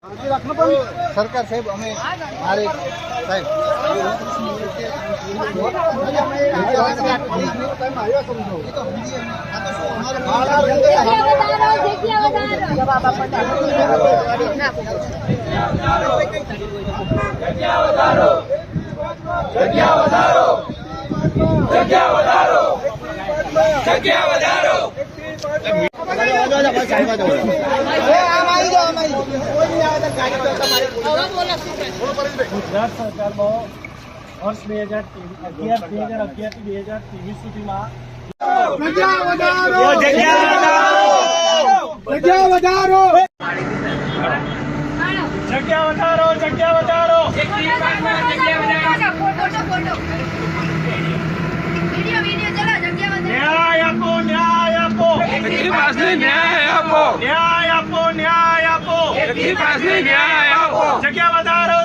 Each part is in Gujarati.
સરકાર સાહેબ અમે મારે સાહેબ ગુજરાત સરકારમાં વર્ષ 2011 થી 2023 સુધીમાં જગ્યા વધારો ન્યાય આપો ન્યાય આપો ન્યાય આપો ન્યાય આપો જગ્યા વધારો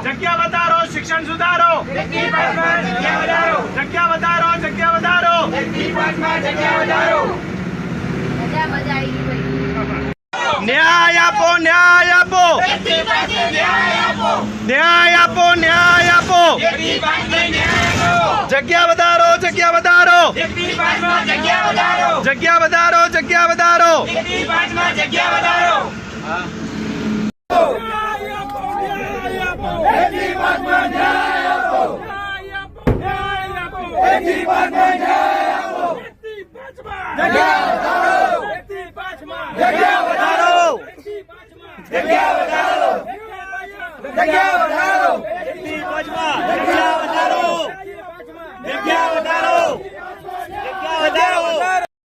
જગ્યા વધારો શિક્ષણ સુધારો જગ્યા વધારો ન્યાય આપો ન્યાય આપો જગ્યા વધારો જગ્યા વધારો જગ્યા